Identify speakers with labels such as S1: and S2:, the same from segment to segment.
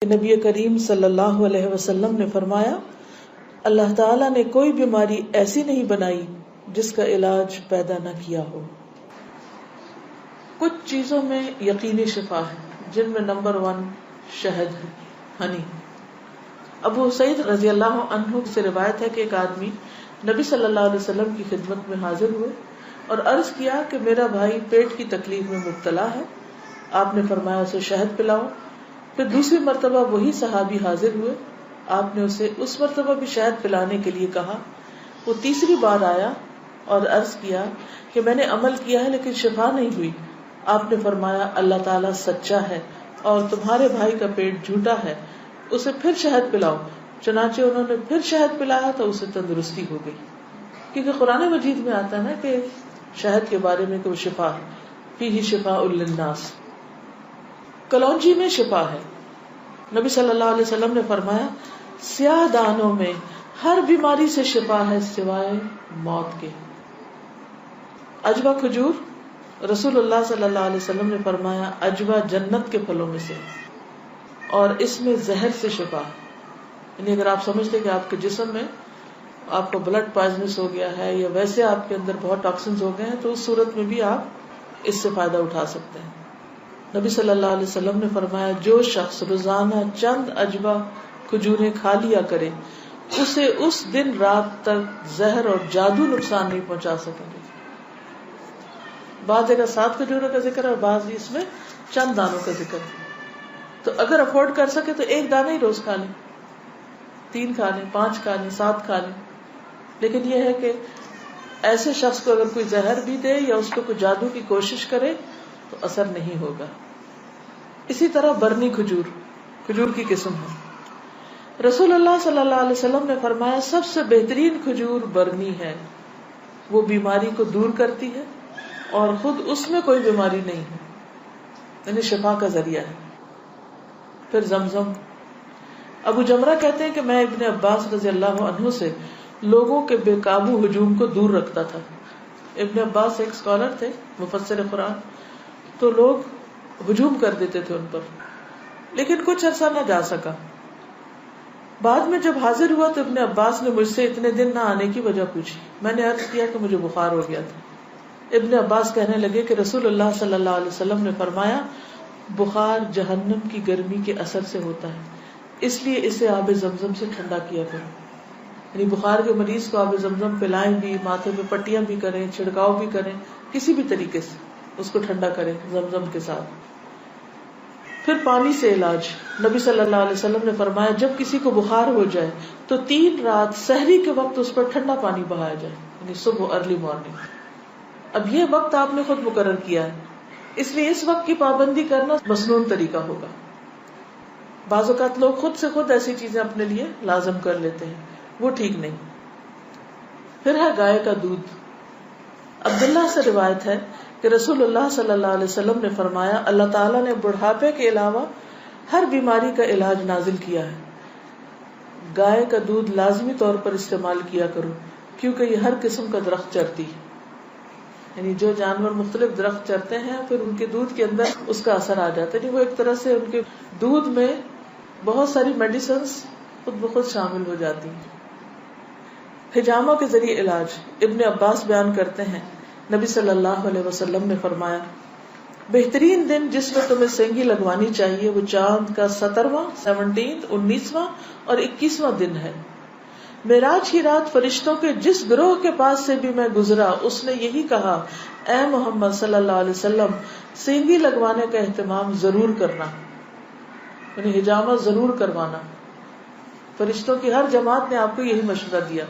S1: نبی کریم صلی اللہ علیہ وسلم نے فرمایا، اللہ تعالیٰ نے کوئی بیماری ایسی نہیں بنائی جس کا علاج پیدا نہ کیا ہو۔ کچھ چیزوں میں یقینی شفا ہے، جن میں نمبر 1 شہد ہے، ہنی۔ ابو سعید رضی اللہ عنہ سے روایت ہے کہ ایک آدمی نبی صلی اللہ علیہ وسلم کی خدمت میں حاضر ہوئے اور عرض کیا کہ میرا بھائی پیٹ کی تکلیف میں مبتلا ہے۔ آپ نے فرمایا اسے شہد پلاؤ۔ پھر دوسری مرتبہ وہی صحابی حاضر ہوئے، آپ نے اسے اس مرتبہ بھی شہد پلانے کے لیے کہا۔ وہ تیسری بار آیا اور عرض کیا کہ میں نے عمل کیا ہے لیکن شفا نہیں ہوئی۔ آپ نے فرمایا اللہ تعالیٰ سچا ہے اور تمہارے بھائی کا پیٹ جھوٹا ہے، اسے پھر شہد پلاؤ۔ چنانچہ انہوں نے پھر شہد پلایا تو اسے تندرستی ہو گئی، کیونکہ قرآن مجید میں آتا ہے کہ شہد کے بارے میں کہ وہ شفا ہے، فیہ شفاء للناس۔ کلونجی میں شفا ہے۔ نبی صلی اللہ علیہ وسلم نے فرمایا سیاہ دانوں میں ہر بیماری سے شفا ہے سوائے موت کے۔ عجوہ کھجور، رسول اللہ صلی اللہ علیہ وسلم نے فرمایا عجوہ جنت کے پھلوں میں سے اور اس میں زہر سے شفا ہے۔ یعنی اگر آپ سمجھتے کہ آپ کے جسم میں آپ کو بلڈ پوائزنس ہو گیا ہے یا ویسے آپ کے اندر بہت ٹاکسنز ہو گئے ہیں تو اس صورت میں بھی آپ اس سے فائدہ اٹھا سکتے ہیں۔ نبی صلی اللہ علیہ وسلم نے فرمایا جو شخص روزانہ چند عجوہ کھجوریں کھا لیا کرے اسے اس دن رات تک زہر اور جادو نقصان نہیں پہنچا سکیں گے۔ بعض جگہ 7 کھجوروں کا ذکر ہے اور بعض اس میں چند دانوں کا ذکر ہے، تو اگر افورڈ کر سکے تو ایک دانہ ہی روز کھا لیں، 3 کھا لیں، 5 کھا لیں، 7 کھا لیں۔ لیکن یہ ہے کہ ایسے شخص کو اگر کوئی زہر بھی دے یا اس کو کوئی جادو کی کوشش کرے تو اثر نہیں ہوگا۔ اسی طرح برنی کھجور، کھجور کی قسم ہے۔ رسول اللہ صلی اللہ علیہ وسلم نے فرمایا سب سے بہترین کھجور برنی ہے، وہ بیماری کو دور کرتی ہے اور خود اس میں کوئی بیماری نہیں ہے، یعنی شفا کا ذریعہ ہے۔ پھر زمزم۔ ابو جمرہ کہتے ہیں کہ میں ابن عباس رضی اللہ عنہ سے لوگوں کے بے قابو ہجوم کو دور رکھتا تھا۔ ابن عباس ایک اسکالر تھے، مفسر قرآن، تو لوگ ہجوم کر دیتے تھے ان پر، لیکن کچھ عرصہ نہ جا سکا۔ بعد میں جب حاضر ہوا تو ابن عباس نے مجھ سے اتنے دن نہ آنے کی وجہ پوچھی۔ میں نے عرض کیا کہ مجھے بخار ہو گیا تھا۔ ابن عباس کہنے لگے کہ رسول اللہ صلی اللہ علیہ وسلم نے فرمایا بخار جہنم کی گرمی کے اثر سے ہوتا ہے، اس لیے اسے آب زمزم سے ٹھنڈا کیا کرو۔ یعنی بخار کے مریض کو آب زمزم پلائیں بھی، ماتھے پہ پٹیاں بھی کریں، چھڑکاؤ بھی کریں، کسی بھی طریقے سے اس کو ٹھنڈا کریں زمزم کے ساتھ۔ پھر پانی سے علاج۔ نبی صلی اللہ علیہ وسلم نے فرمایا جب کسی کو بخار ہو جائے تو 3 رات سحری کے وقت اس پر ٹھنڈا پانی بہایا جائے، یعنی صبح ارلی مارننگ۔ اب یہ وقت آپ نے خود مقرر کیا ہے، اس لیے اس وقت کی پابندی کرنا مسنون طریقہ ہوگا۔ بعض اوقات لوگ خود سے خود ایسی چیزیں اپنے لیے لازم کر لیتے ہیں، وہ ٹھیک نہیں۔ پھر ہے گائے کا دودھ۔ عبداللہ سے روایت ہے کہ رسول اللہ صلی اللہ علیہ وسلم نے فرمایا اللہ تعالیٰ نے بڑھاپے کے علاوہ ہر بیماری کا علاج نازل کیا ہے۔ گائے کا دودھ لازمی طور پر استعمال کیا کرو کیونکہ یہ ہر قسم کا درخت چرتی ہے، یعنی جو جانور مختلف درخت چرتے ہیں پھر ان کے دودھ کے اندر اس کا اثر آ جاتا ہے، یعنی وہ ایک طرح سے ان کے دودھ میں بہت ساری میڈیسنز خود بخود شامل ہو جاتی ہیں۔ حجامہ کے ذریعے علاج۔ ابن عباس بیان کرتے ہیں نبی صلی اللہ علیہ وسلم نے فرمایا بہترین دن جس میں تمہیں سینگی لگوانی چاہیے وہ چاند کا 17واں، 19واں اور 21واں دن ہے۔ معراج کی رات فرشتوں کے جس گروہ کے پاس سے بھی میں گزرا اس نے یہی کہا اے محمد صلی اللہ علیہ وسلم سینگی لگوانے کا اہتمام ضرور کرنا، یعنی حجامہ ضرور کروانا۔ فرشتوں کی ہر جماعت نے آپ کو یہی مشورہ دیا۔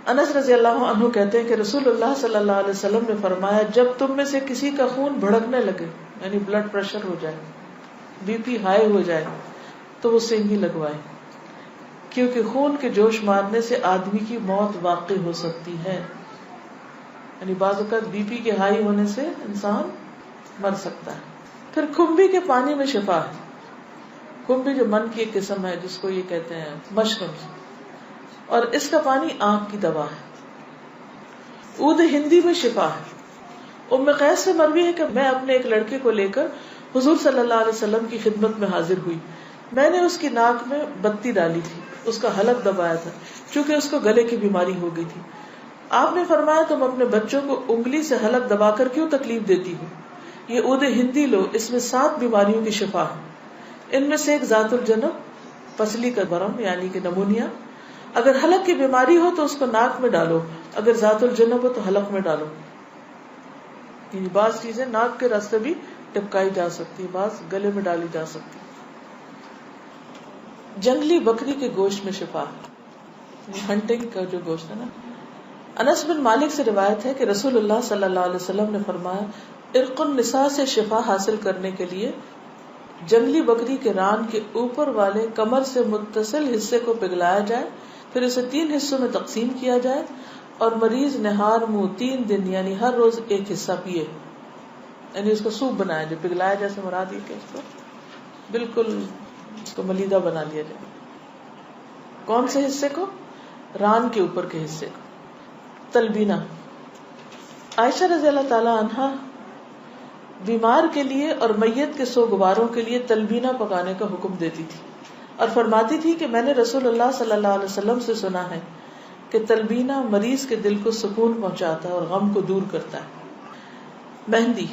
S1: انس رضی اللہ عنہ کہتے ہیں کہ رسول اللہ صلی اللہ علیہ وسلم نے فرمایا جب تم میں سے کسی کا خون بھڑکنے لگے، یعنی بلڈ پریشر ہو جائے، بی پی ہائی ہو جائے، تو وہ سینگی لگوائے، کیونکہ خون کے جوش مارنے سے آدمی کی موت واقع ہو سکتی ہے، یعنی بعض اوقات بی پی کے ہائی ہونے سے انسان مر سکتا ہے۔ پھر کھمبی کے پانی میں شفا ہے۔ کھمبی جو من کی ایک قسم ہے جس کو یہ کہتے ہیں مشروم، اور اس کا پانی آنکھ کی دوا ہے۔ عود ہندی میں شفا ہے۔ ام قیس سے مروی ہے کہ میں اپنے ایک لڑکے کو لے کر حضور صلی اللہ علیہ وسلم کی خدمت میں حاضر ہوئی۔ میں نے اس کی ناک میں بتی ڈالی تھی، اس کا حلق دبایا تھا، چونکہ اس کو گلے کی بیماری ہو گئی تھی. آپ نے فرمایا تم اپنے بچوں کو انگلی سے حلق دبا کر کیوں تکلیف دیتی ہو؟ یہ عود ہندی لو، اس میں 7 بیماریوں کی شفا ہے. ان میں سے ایک ذات الجنب، پسلی کا برم یعنی کہ نمونیا. اگر حلق کی بیماری ہو تو اس کو ناک میں ڈالو، اگر ذات الجنب ہو تو حلق میں ڈالو. یعنی بعض چیزیں ناک کے راستے بھی ٹپکائی جا سکتی، بعض گلے میں ڈالی جا سکتی. جنگلی بکری کے گوشت میں شفا، ہنٹنگ کا جو گوشت ہے نا. انس بن مالک سے روایت ہے کہ رسول اللہ صلی اللہ علیہ وسلم نے فرمایا ارق النساء سے شفا حاصل کرنے کے لیے جنگلی بکری کے ران کے اوپر والے کمر سے متصل حصے کو پگھلایا جائے، پھر اسے 3 حصوں میں تقسیم کیا جائے اور مریض نہار منہ 3 دن یعنی ہر روز ایک حصہ پیے. یعنی اس کو سوپ بنایا جائے، پگھلایا جیسے مراد یہ کہ اس کو بالکل اس کو ملیدہ بنا لیا جائے. کون سے حصے کو؟ ران کے اوپر کے حصے کو. تلبینہ. عائشہ رضی اللہ تعالی عنہا بیمار کے لیے اور میت کے سوگواروں کے لیے تلبینہ پکانے کا حکم دیتی تھی اور فرماتی تھی کہ میں نے رسول اللہ صلی اللہ علیہ وسلم سے سنا ہے کہ تلبینہ مریض کے دل کو سکون پہنچاتا ہے اور غم کو دور کرتا ہے. مہندی.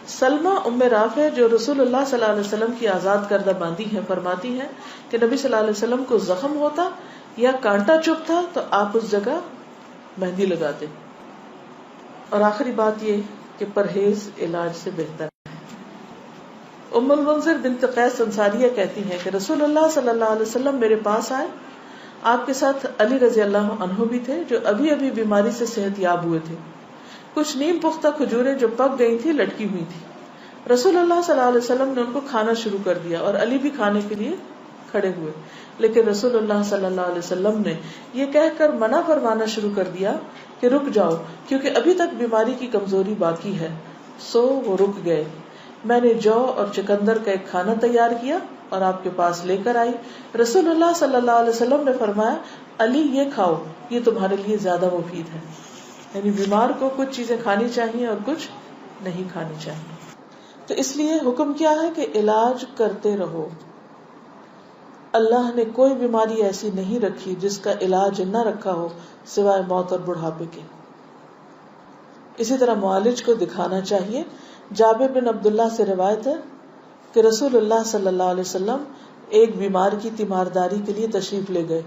S1: سلمہ ام رافع جو رسول اللہ صلی اللہ علیہ وسلم کی آزاد کردہ باندی ہیں فرماتی ہیں کہ نبی صلی اللہ علیہ وسلم کو زخم ہوتا یا کانٹا چبھتا تو آپ اس جگہ مہندی لگاتے. اور آخری بات یہ کہ پرہیز علاج سے بہتر ہے. ام المنذر بنت قیس انصاریہ کہتی ہیں کہ رسول اللہ صلی اللہ علیہ وسلم میرے پاس آئے، آپ کے ساتھ علی رضی اللہ عنہ بھی تھے جو ابھی ابھی بیماری سے صحت یاب ہوئے تھے. کچھ نیم پختہ کھجوریں جو پک گئی تھی لٹکی ہوئی تھی. رسول اللہ صلی اللہ علیہ وسلم نے ان کو کھانا شروع کر دیا اور علی بھی کھانے کے لیے کھڑے ہوئے، لیکن رسول اللہ صلی اللہ علیہ وسلم نے یہ کہہ کر منع فرمانا شروع کر دیا کہ رک جاؤ کیونکہ ابھی تک بیماری کی کمزوری باقی ہے. سو وہ رک گئے. میں نے جو اور چکندر کا ایک کھانا تیار کیا اور آپ کے پاس لے کر آئی. رسول اللہ صلی اللہ علیہ وسلم نے فرمایا علی یہ کھاؤ، یہ تمہارے لیے زیادہ مفید ہے. یعنی بیمار کو کچھ چیزیں کھانی چاہیے اور کچھ نہیں کھانی چاہیے. تو اس لیے حکم کیا ہے کہ علاج کرتے رہو. اللہ نے کوئی بیماری ایسی نہیں رکھی جس کا علاج نہ رکھا ہو سوائے موت اور بڑھاپے کے. اسی طرح معالج کو دکھانا چاہیے. جابر بن عبداللہ سے روایت ہے کہ رسول اللہ صلی اللہ علیہ وسلم ایک بیمار کی تیمارداری کے لیے تشریف لے گئے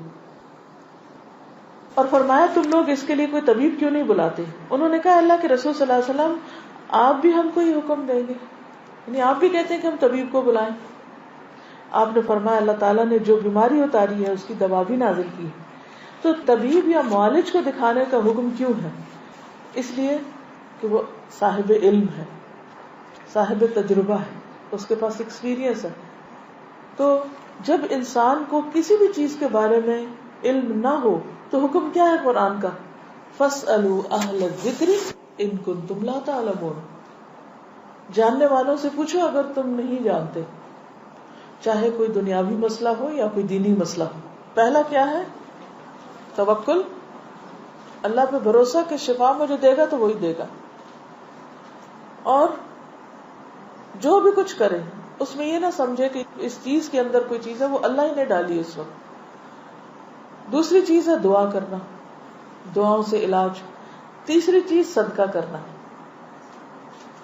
S1: اور فرمایا تم لوگ اس کے لیے کوئی طبیب کیوں نہیں بلاتے؟ انہوں نے کہا اللہ کے رسول صلی اللہ علیہ وسلم آپ بھی ہم کو یہ حکم دیں گے، یعنی آپ بھی کہتے ہیں کہ ہم طبیب کو بلائیں. آپ نے فرمایا اللہ تعالیٰ نے جو بیماری اتاری ہے اس کی دوا بھی نازل کی. تو طبیب یا معالج کو دکھانے کا حکم کیوں ہے؟ اس لیے کہ وہ صاحب علم ہے، صاحب تجربہ ہے، اس کے پاس ایکسپیرینس ہے. تو جب انسان کو کسی بھی چیز کے بارے میں علم نہ ہو تو حکم کیا ہے قرآن کا؟ فَاسْأَلُوا أَهْلَ الذِّكْرِ إِن كُنتُمْ لَا تَعْلَمُونَ. جاننے والوں سے پوچھو اگر تم نہیں جانتے، چاہے کوئی دنیاوی مسئلہ ہو یا کوئی دینی مسئلہ ہو. پہلا کیا ہے؟ توکل، اللہ پہ بھروسہ کہ شفا مجھے دے گا تو وہی دے گا. اور جو بھی کچھ کرے اس میں یہ نہ سمجھے کہ اس چیز کے اندر کوئی چیز ہے، وہ اللہ ہی نے ڈالی اس وقت. دوسری چیز ہے دعا کرنا، دعاؤں سے علاج. تیسری چیز صدقہ کرنا.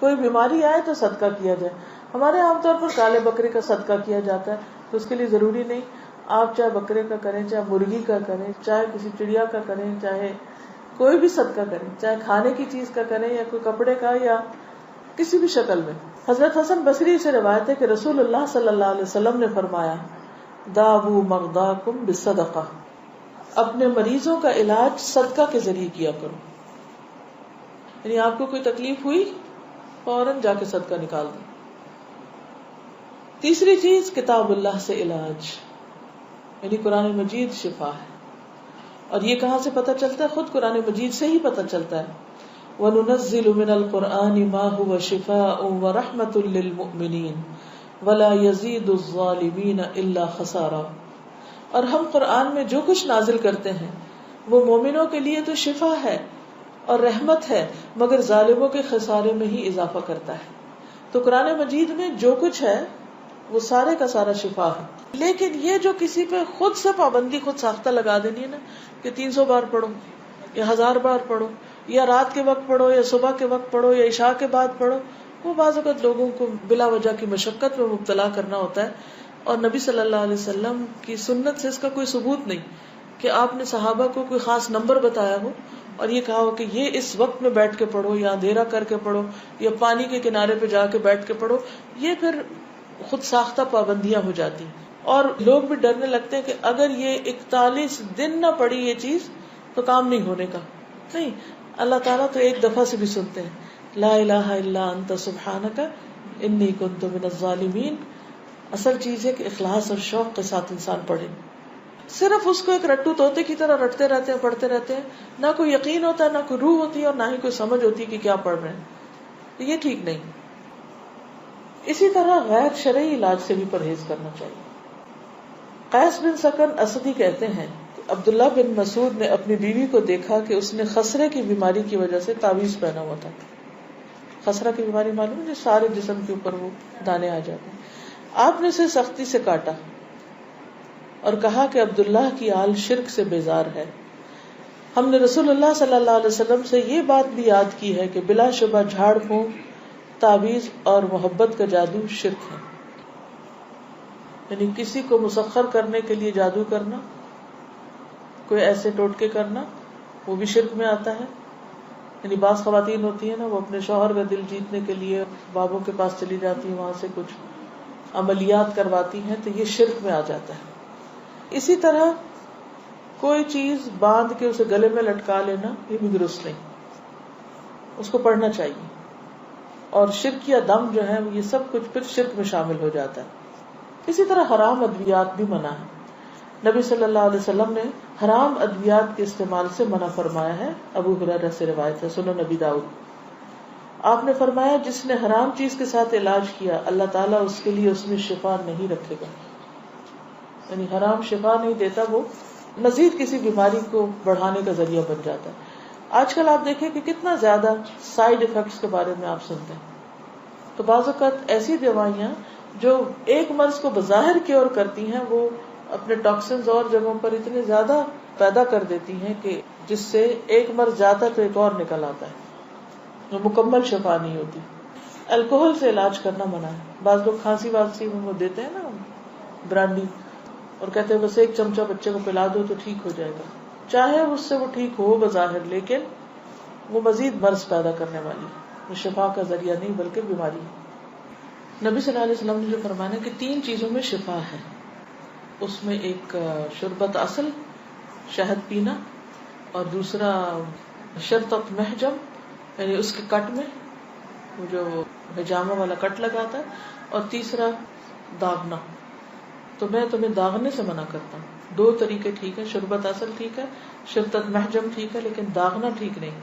S1: کوئی بیماری آئے تو صدقہ کیا جائے. ہمارے عام طور پر کالے بکرے کا صدقہ کیا جاتا ہے، تو اس کے لیے ضروری نہیں آپ چاہے بکرے کا کریں، چاہے مرغی کا کریں، چاہے کسی چڑیا کا کریں، چاہے کوئی بھی صدقہ کریں، چاہے کھانے کی چیز کا کریں یا کوئی کپڑے کا یا کسی بھی شکل میں. حضرت حسن بصری سے روایت ہے کہ رسول اللہ صلی اللہ علیہ وسلم نے فرمایا داؤ مرضاکم بالصدقہ، اپنے مریضوں کا علاج صدقہ کے ذریعے کیا کرو. یعنی آپ کو کوئی تکلیف ہوئی فوراً جا کے صدقہ نکال دو. تیسری چیز کتاب اللہ سے علاج، یعنی قرآن مجید شفا ہے. اور یہ کہاں سے پتہ چلتا ہے؟ خود قرآن مجید سے ہی پتہ چلتا ہے. وَنُنَزِّلُ مِنَ الْقُرْآنِ مَا هُوَ شِفَاءٌ وَرَحْمَةٌ لِّلْمُؤْمِنِينَ وَلَا يَزِيدُ الظَّالِمِينَ إِلَّا خَسَارًا. اور ہم قرآن میں جو کچھ نازل کرتے ہیں وہ مومنوں کے لیے تو شفا ہے اور رحمت ہے، مگر ظالموں کے خسارے میں ہی اضافہ کرتا ہے. تو قرآن مجید میں جو کچھ ہے وہ سارے کا سارا شفا ہے. لیکن یہ جو کسی پہ خود سے پابندی خود ساختہ لگا دینی ہے نا کہ 300 بار پڑھو یا 1000 بار پڑھو یا رات کے وقت پڑھو یا صبح کے وقت پڑھو یا عشاء کے بعد پڑھو، وہ بعض اوقات لوگوں کو بلا وجہ کی مشقت میں مبتلا کرنا ہوتا ہے. اور نبی صلی اللہ علیہ وسلم کی سنت سے اس کا کوئی ثبوت نہیں کہ آپ نے صحابہ کو کوئی خاص نمبر بتایا ہو اور یہ کہا ہو کہ یہ اس وقت میں بیٹھ کے پڑھو یا اندھیرا کر کے پڑھو یا پانی کے کنارے پہ جا کے بیٹھ کے پڑھو. یہ پھر خود ساختہ پابندیاں ہو جاتی ہیں اور لوگ بھی ڈرنے لگتے ہیں کہ اگر یہ 41 دن نہ پڑھی یہ چیز تو کام نہیں ہونے کا. نہیں، اللہ تعالیٰ تو ایک دفعہ سے بھی سنتے ہیں. لا الہ الا انت سبحانک انی کنت من الظالمین. اصل چیز ہے کہ اخلاص اور شوق کے ساتھ انسان پڑھے. صرف اس کو ایک رٹو طوطے کی طرح رٹتے رہتے ہیں، پڑھتے رہتے ہیں، نہ کوئی یقین ہوتا ہے، نہ کوئی روح ہوتی ہے اور نہ ہی کوئی سمجھ ہوتی ہے کہ کیا پڑھ رہے ہیں. یہ ٹھیک نہیں. اسی طرح غیر شرعی علاج سے بھی پرہیز کرنا چاہیے. قیس بن سکن اسدی کہتے ہیں کہ عبداللہ بن مسعود نے اپنی بیوی کو دیکھا کہ اس نے خسرے کی بیماری کی وجہ سے تعویذ پہنا ہوا تھا. خسرہ کی بیماری معلوم ہے، جو سارے جسم کے اوپر وہ دانے آ جاتے ہیں. آپ نے اسے سختی سے کاٹا اور کہا کہ عبداللہ کی آل شرک سے بیزار ہے. ہم نے رسول اللہ صلی اللہ علیہ وسلم سے یہ بات بھی یاد کی ہے کہ بلا شبہ جھاڑ پھونک، تعویذ اور محبت کا جادو شرک ہے. یعنی کسی کو مسخر کرنے کے لیے جادو کرنا، کوئی ایسے ٹوٹکے کرنا، وہ بھی شرک میں آتا ہے. یعنی بعض خواتین ہوتی ہیں نا، وہ اپنے شوہر کا دل جیتنے کے لیے بابوں کے پاس چلی جاتی ہیں، وہاں سے کچھ عملیات کرواتی ہیں، تو یہ شرک میں آ جاتا ہے. اسی طرح کوئی چیز باندھ کے اسے گلے میں لٹکا لینا، یہ بھی درست نہیں. اس کو پڑھنا چاہیے. اور شرک یا دم جو ہے یہ سب کچھ پھر شرک میں شامل ہو جاتا ہے. اسی طرح حرام ادویات بھی منع ہے. نبی صلی اللہ علیہ وسلم نے حرام ادویات کے استعمال سے منع فرمایا ہے. ابو ہریرہ سے روایت ہے، سنن نبی داؤد. آپ نے فرمایا جس نے حرام چیز کے ساتھ علاج کیا اللہ تعالیٰ اس کے لیے اس میں شفا نہیں رکھے گا. یعنی حرام شفا نہیں دیتا، وہ مزید کسی بیماری کو بڑھانے کا ذریعہ بن جاتا ہے. آج کل آپ دیکھیں کہ کتنا زیادہ سائیڈ ایفیکٹس کے بارے میں آپ سنتے ہیں. تو بعض اوقات ایسی دوائیاں جو ایک مرض کو بظاہر کیور کرتی ہیں، وہ اپنے ٹاکسنز اور جگہوں پر اتنے زیادہ پیدا کر دیتی ہیں کہ جس سے ایک مرض جاتا ہے تو ایک اور نکل آتا ہے، جو مکمل شفا نہیں ہوتی. الکوہل سے علاج کرنا منع ہے. بعض لوگ کھانسی وانسی میں وہ دیتے ہیں نا برانڈی، اور کہتے ہیں بس ایک چمچہ بچے کو پلا دو تو ٹھیک ہو جائے گا. چاہے اس سے وہ ٹھیک ہو بظاہر، لیکن وہ مزید مرض پیدا کرنے والی، وہ شفا کا ذریعہ نہیں بلکہ بیماری. نبی صلی اللہ علیہ وسلم نے جو فرمایا کہ 3 چیزوں میں شفا ہے، اس میں ایک شربت اصل، شہد پینا، اور دوسرا شرطت محجم، یعنی اس کے کٹ میں وہ جو حجامہ والا کٹ لگاتا ہے، اور تیسرا داغنا. تو میں تمہیں داغنے سے منع کرتا ہوں. 2 طریقے ٹھیک ہے، شربت اصل ٹھیک ہے، شرطت محجم ٹھیک ہے، لیکن داغنا ٹھیک نہیں.